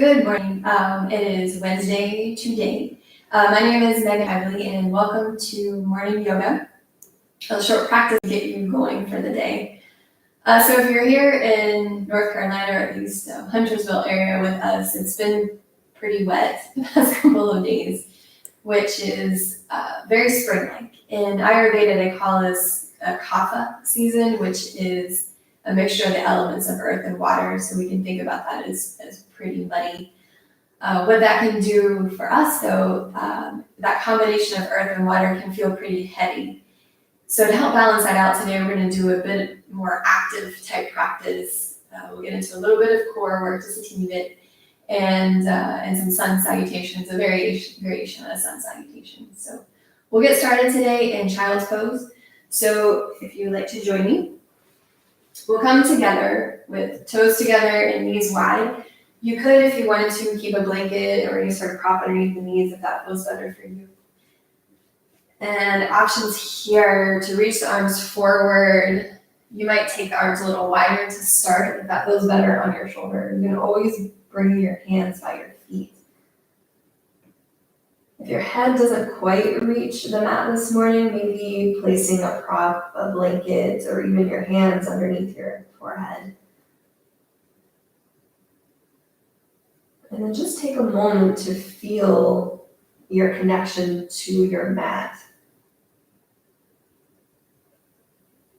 Good morning. It is Wednesday today. My name is Megan Ively, and welcome to morning yoga, a short practice to get you going for the day. So if you're here in North Carolina, or at least Huntersville area with us, it's been pretty wet the past couple of days, which is very spring-like. In Ayurveda, they call this a Kapha season, which is a mixture of the elements of earth and water, so we can think about that as pretty muddy. What that can do for us, though, that combination of earth and water can feel pretty heady. So to help balance that out today, we're going to do a bit more active type practice. We'll get into a little bit of core work, just a teeny bit, and some sun salutations, a variation on a sun salutation. So we'll get started today in child's pose. So if you'd like to join me, we'll come together with toes together and knees wide. You could, if you wanted to, keep a blanket or any sort of prop underneath the knees if that feels better for you. And options here to reach the arms forward. You might take the arms a little wider to start if that feels better on your shoulder. You can always bring your hands by your feet. If your head doesn't quite reach the mat this morning, maybe placing a prop, a blanket, or even your hands underneath your forehead. And then just take a moment to feel your connection to your mat.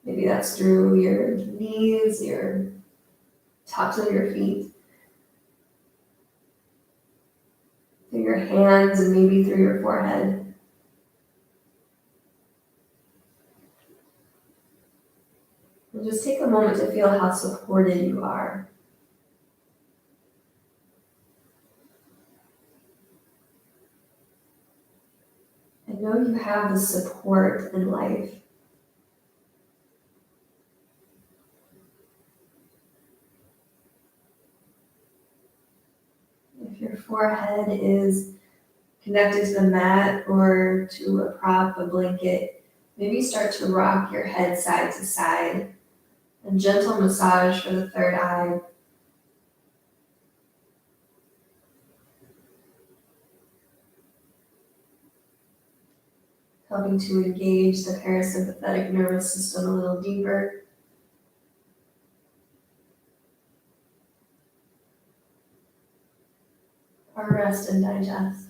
Maybe that's through your knees, your tops of your feet, through your hands, and maybe through your forehead. And just take a moment to feel how supported you are. I know you have the support in life. If your forehead is connected to the mat or to a prop, a blanket, maybe start to rock your head side to side. A gentle massage for the third eye. Helping to engage the parasympathetic nervous system a little deeper. Or rest and digest.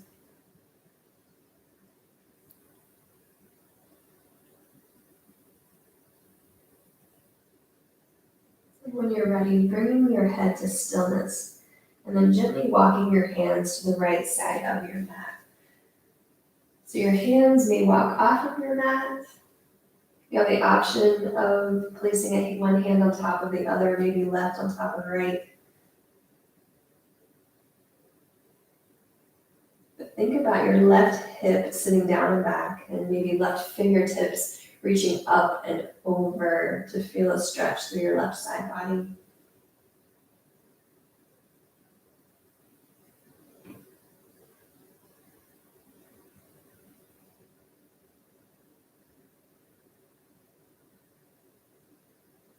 When you're ready, bringing your head to stillness and then gently walking your hands to the right side of your mat. So your hands may walk off of your mat. You have the option of placing one hand on top of the other, maybe left on top of right. But think about your left hip sitting down and back, and maybe left fingertips reaching up and over to feel a stretch through your left side body.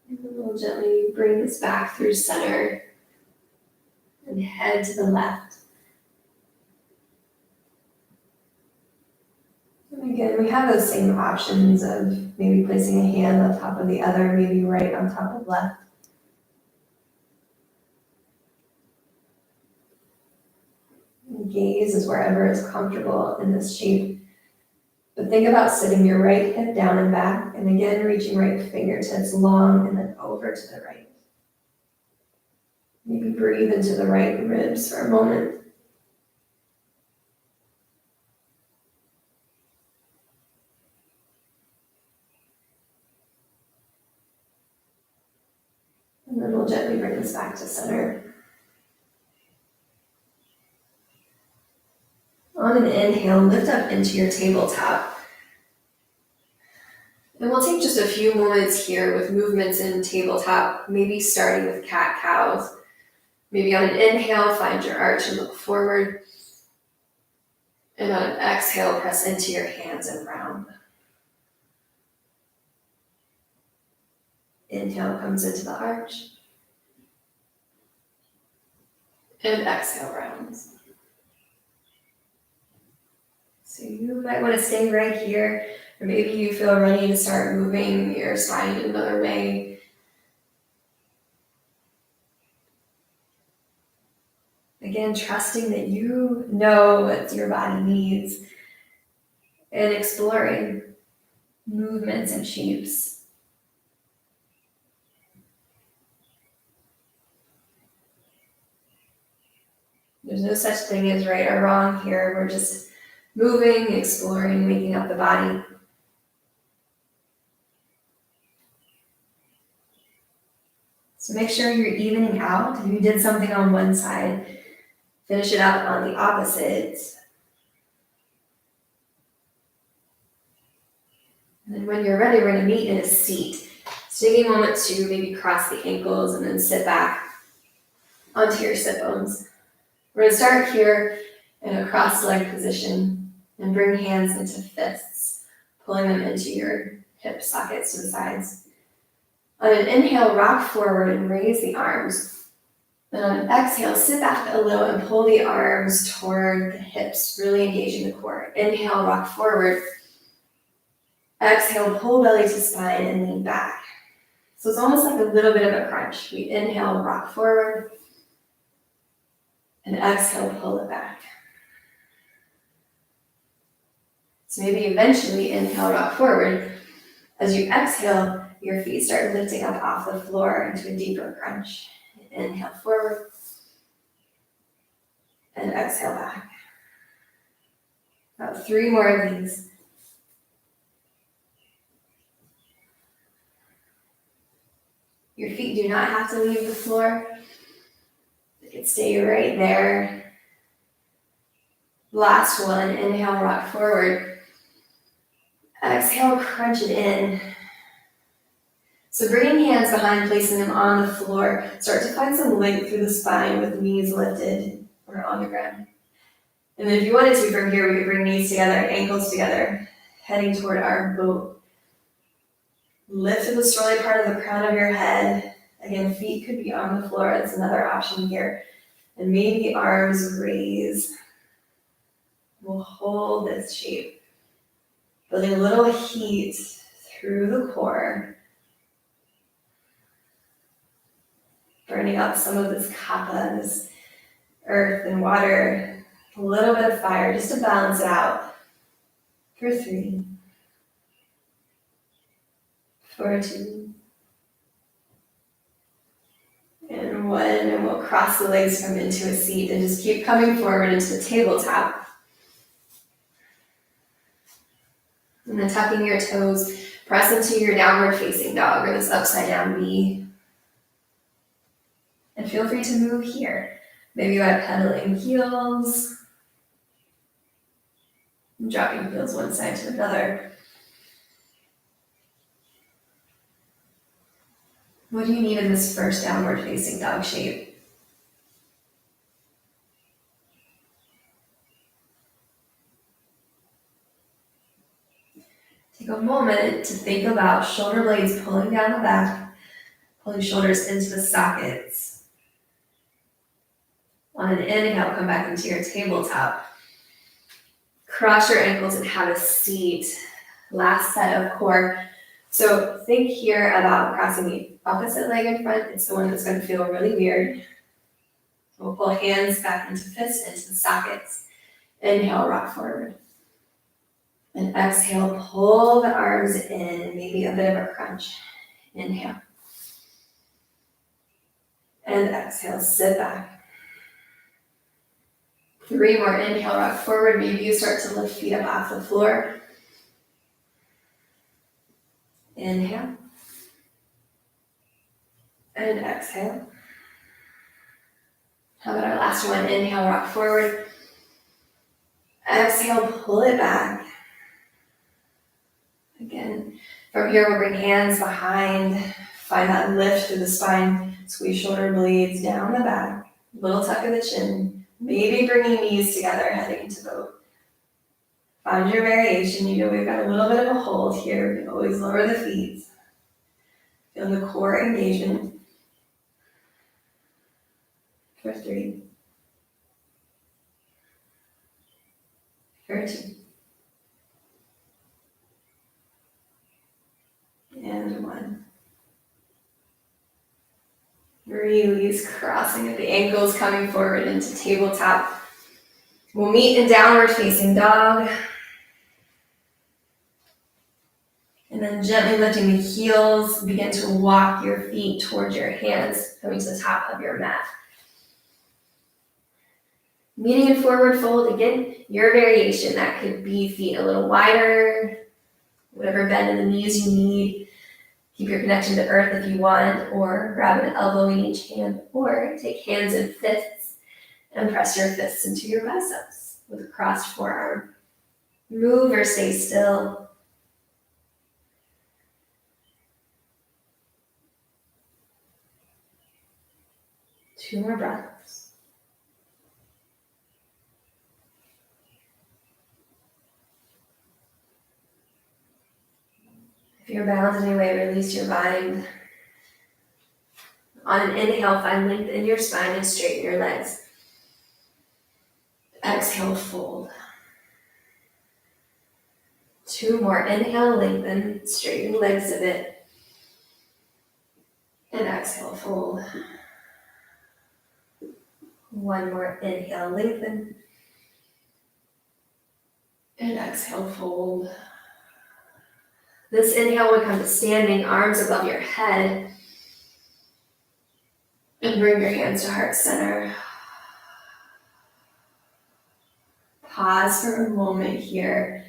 And then we'll gently bring this back through center and head to the left. And again, we have those same options of maybe placing a hand on top of the other, maybe right on top of left. Gaze is wherever is comfortable in this shape. But think about sitting your right hip down and back, and again, reaching right fingertips long and then over to the right. Maybe breathe into the right ribs for a moment. And then we'll gently bring this back to center. On an inhale, lift up into your tabletop. And we'll take just a few moments here with movements in tabletop, maybe starting with cat-cows. Maybe on an inhale, find your arch and look forward. And on an exhale, press into your hands and round. Inhale comes into the arch. And exhale, rounds. So you might want to stay right here, or maybe you feel ready to start moving your spine in another way. Again, trusting that you know what your body needs and exploring movements and shapes. There's no such thing as right or wrong here. We're just moving, exploring, waking up the body. So make sure you're evening out. If you did something on one side, finish it up on the opposite. And then when you're ready, we're going to meet in a seat. So take a moment to maybe cross the ankles and then sit back onto your sit bones. We're going to start here in a cross-legged position and bring hands into fists, pulling them into your hip sockets to the sides. On an inhale, rock forward and raise the arms. And on an exhale, sit back a little and pull the arms toward the hips, really engaging the core. Inhale, rock forward. Exhale, pull belly to spine and lean back. So it's almost like a little bit of a crunch. We inhale, rock forward. And exhale, pull it back. So maybe eventually inhale, rock forward. As you exhale, your feet start lifting up off the floor into a deeper crunch. Inhale forward. And exhale back. About 3 more of these. Your feet do not have to leave the floor. They can stay right there. Last one, inhale, rock forward. Exhale, crunch it in. So bringing hands behind, placing them on the floor, start to find some length through the spine with knees lifted or on the ground. And then if you wanted to from here, we could bring knees together, ankles together, heading toward our boat. Lift to the swirly part of the crown of your head. Again, feet could be on the floor. That's another option here. And maybe arms raise. We'll hold this shape. Building a little heat through the core. Burning up some of this kapha, this earth and water. A little bit of fire just to balance it out. For 3. For 2. And 1. And we'll cross the legs, come into a seat, and just keep coming forward into the tabletop. And then tucking your toes, press into your downward facing dog or this upside down V. And feel free to move here. Maybe you add pedaling heels. Dropping heels one side to another. What do you need in this first downward facing dog shape? Take a moment to think about shoulder blades pulling down the back, pulling shoulders into the sockets. On an inhale, come back into your tabletop. Cross your ankles and have a seat. Last set of core. So think here about crossing the opposite leg in front. It's the one that's going to feel really weird. We'll pull hands back into fists, into the sockets. Inhale, rock forward. And exhale, pull the arms in, maybe a bit of a crunch. Inhale. And exhale, sit back. 3 more, inhale, rock forward. Maybe you start to lift feet up off the floor. Inhale. And exhale. How about our last one? Inhale, rock forward. Exhale, pull it back. Again, from here we'll bring hands behind. Find that lift through the spine. Squeeze shoulder blades down the back. Little tuck of the chin. Maybe bringing knees together, heading into boat. Find your variation. You know we've got a little bit of a hold here. We can always lower the feet. Feel the core engagement. For 3. or 2. And 1. Release, crossing at the ankles, coming forward into tabletop. We'll meet in downward facing dog. And then gently lifting the heels, begin to walk your feet towards your hands, coming to the top of your mat. Meeting in forward fold, again, your variation. That could be feet a little wider, whatever bend in the knees you need. Keep your connection to earth if you want, or grab an elbow in each hand, or take hands in fists and press your fists into your biceps with a crossed forearm. Move or stay still. Two more breaths. If you're bound in any way, release your mind. On an inhale, find length in your spine and straighten your legs. Exhale, fold. 2 more. Inhale, lengthen, straighten legs a bit. And exhale, fold. 1 more. Inhale, lengthen. And exhale, fold. This inhale would come to standing, arms above your head. And bring your hands to heart center. Pause for a moment here.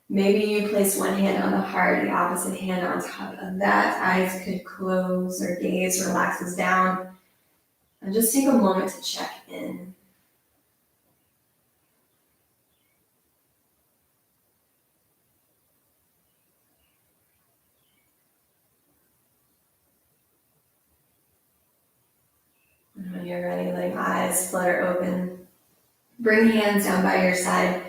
Maybe you place one hand on the heart, the opposite hand on top of that. Eyes could close or gaze relaxes down. And just take a moment to check in. And when you're ready, letting eyes flutter open. Bring hands down by your side.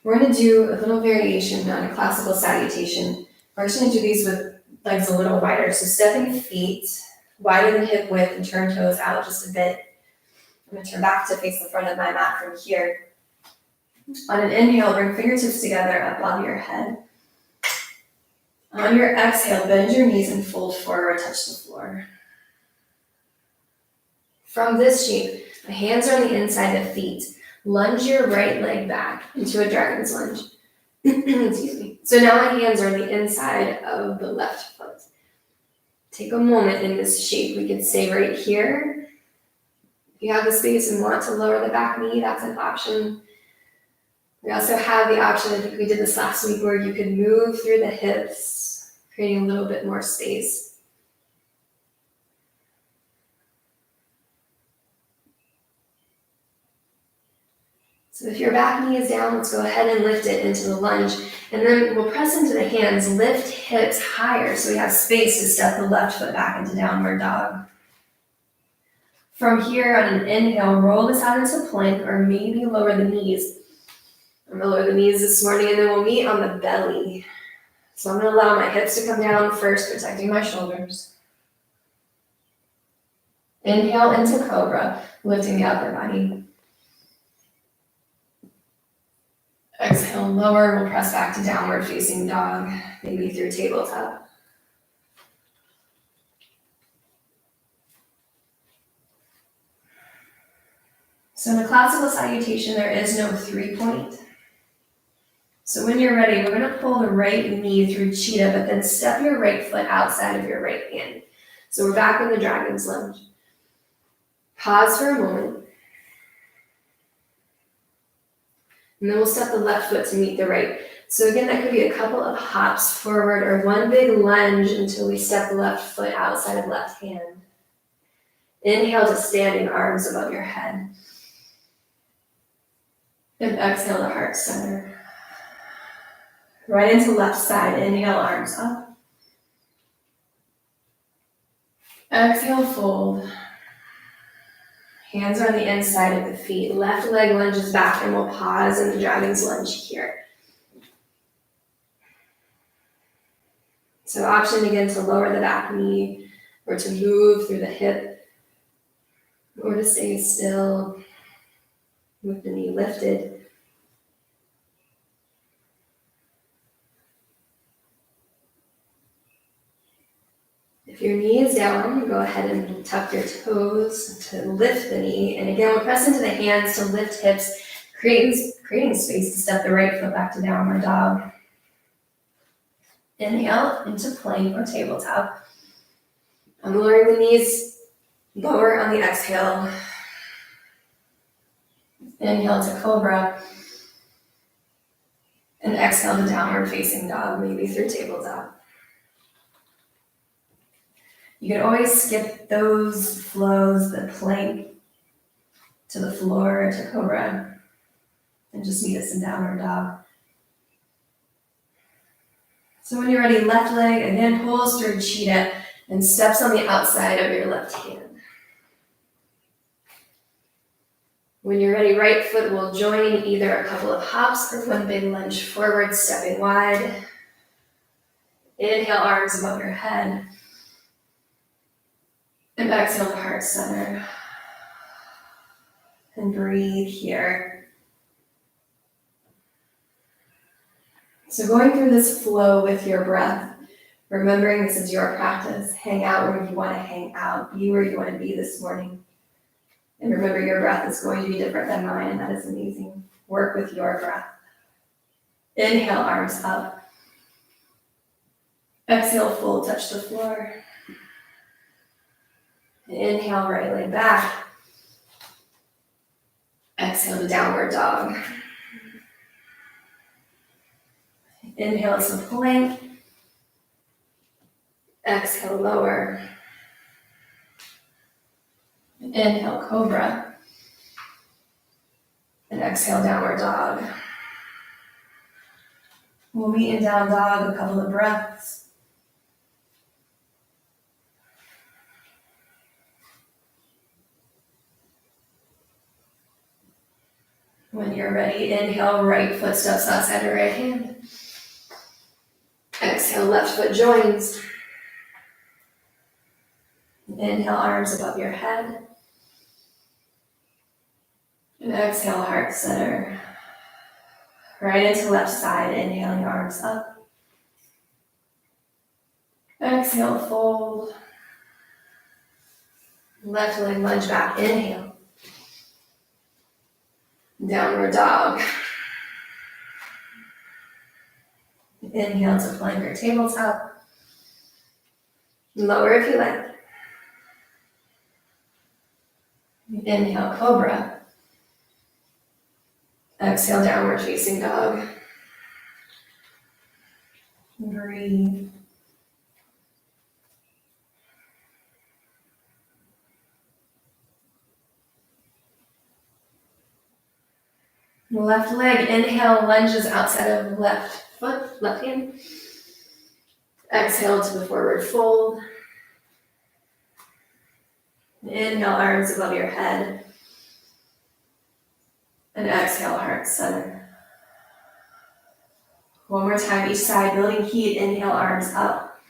We're going to do a little variation on a classical salutation. We're just going to do these with legs a little wider. So stepping feet wider than hip width and turn toes out just a bit. I'm going to turn back to face the front of my mat from here. On an inhale, bring fingertips together above your head. On your exhale, bend your knees and fold forward, touch the floor. From this shape, the hands are on the inside of the feet. Lunge your right leg back into a dragon's lunge. Excuse me. So now my hands are on the inside of the left foot. Take a moment in this shape. We could stay right here. If you have the space and want to lower the back knee, that's an option. We also have the option, I think we did this last week, where you could move through the hips, creating a little bit more space. So if your back knee is down, let's go ahead and lift it into the lunge. And then we'll press into the hands, lift hips higher so we have space to step the left foot back into downward dog. From here, on an inhale, roll this out into plank or maybe lower the knees. I'm going to lower the knees this morning and then we'll meet on the belly. So I'm going to allow my hips to come down first, protecting my shoulders. Inhale into cobra, lifting the upper body. Exhale, lower, we'll press back to downward facing dog, maybe through tabletop. So in a classical salutation, there is no 3-point. So when you're ready, we're going to pull the right knee through cheetah, but then step your right foot outside of your right hand. So we're back in the dragon's lunge. Pause for a moment. And then we'll step the left foot to meet the right. So again, that could be a couple of hops forward or one big lunge until we step the left foot outside of left hand. Inhale to standing, arms above your head. And exhale to heart center. Right into left side, inhale, arms up. Exhale, fold. Hands are on the inside of the feet. Left leg lunges back and we'll pause in the dragon's lunge here. So option again to lower the back knee or to move through the hip or to stay still with the knee lifted. If your knee is down, go ahead and tuck your toes to lift the knee. And again, we'll press into the hands to lift hips, creating space to step the right foot back to downward dog. Inhale into plank or tabletop. I'm lowering the knees lower on the exhale. Inhale to cobra. And exhale to downward facing dog, maybe through tabletop. You can always skip those flows, the plank to the floor to cobra, and just meet us in downward dog. So when you're ready, left leg again pulls through cheetah and steps on the outside of your left hand. When you're ready, right foot will join either a couple of hops or one big lunge forward, stepping wide. Inhale, arms above your head. And exhale to heart center. And breathe here. So going through this flow with your breath, remembering this is your practice. Hang out where you want to hang out. Be where you want to be this morning. And remember, your breath is going to be different than mine, and that is amazing. Work with your breath. Inhale, arms up. Exhale, full touch the floor. Inhale, right leg back. Exhale to downward dog. Inhale to plank. Exhale, lower. Inhale, cobra. And exhale, downward dog. We'll meet in down dog a couple of breaths. When you're ready, inhale, right foot steps outside the right hand. Exhale, left foot joins. Inhale, arms above your head. And exhale, heart center. Right into left side, inhaling, arms up. Exhale, fold. Left leg lunge back, inhale. Downward dog. Inhale to plank or tabletop. Lower if you like. Inhale, cobra. Exhale, downward facing dog. Breathe. Left leg, inhale, lunges outside of left foot, left hand. Exhale to the forward fold. Inhale, arms above your head. And exhale, heart center. One more time, each side, building heat. Inhale, arms up.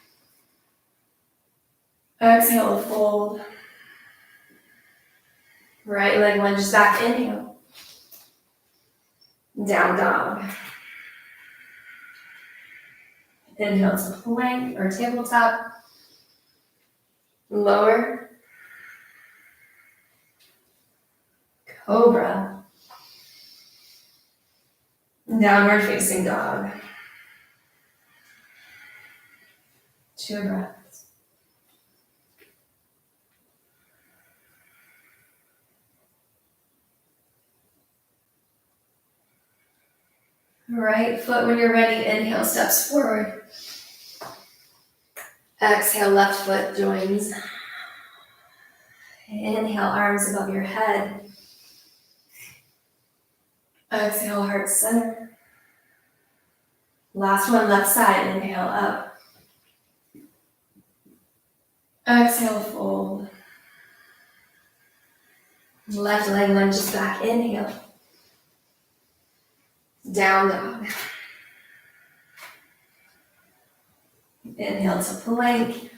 Exhale, fold. Right leg lunges back, inhale. Down dog. Inhale to plank or tabletop. Lower. Cobra. Downward facing dog. 2 breaths. Right foot, when you're ready, inhale, steps forward. Exhale, left foot joins. Inhale, arms above your head. Exhale, heart center. Last one, left side, inhale up. Exhale, fold. Left leg lunges back, inhale. Down dog. Inhale to plank.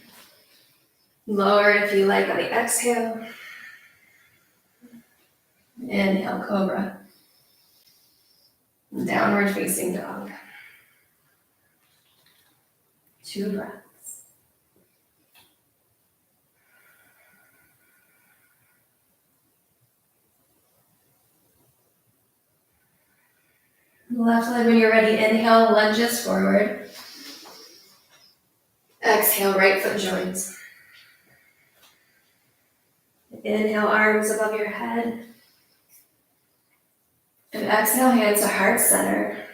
Lower if you like on the exhale. Inhale, cobra. Downward facing dog. 2 breaths. Left leg, when you're ready, inhale, lunges forward. Exhale, right foot joins. Inhale, arms above your head. And exhale, hands to heart center.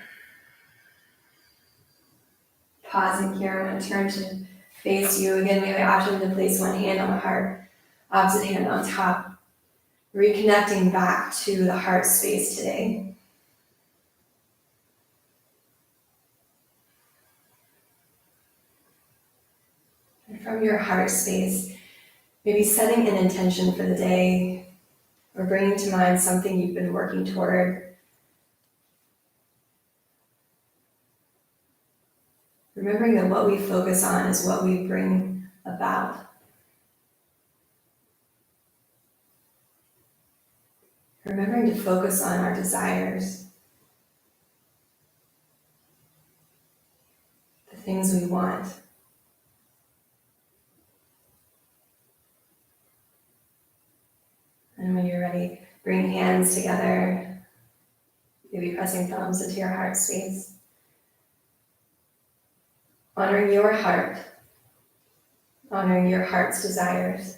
Pausing here, I'm going to turn to face you. Again, we have the option to place one hand on the heart, opposite hand on top. Reconnecting back to the heart space today. And from your heart space, maybe setting an intention for the day or bringing to mind something you've been working toward. Remembering that what we focus on is what we bring about. Remembering to focus on our desires, the things we want. And when you're ready, bring hands together, maybe pressing thumbs into your heart space. Honoring your heart, honoring your heart's desires.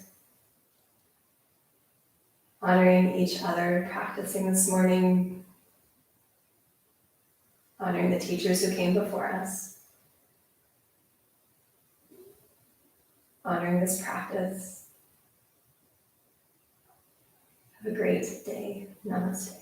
Honoring each other, practicing this morning, honoring the teachers who came before us, honoring this practice. Have a great day. Namaste.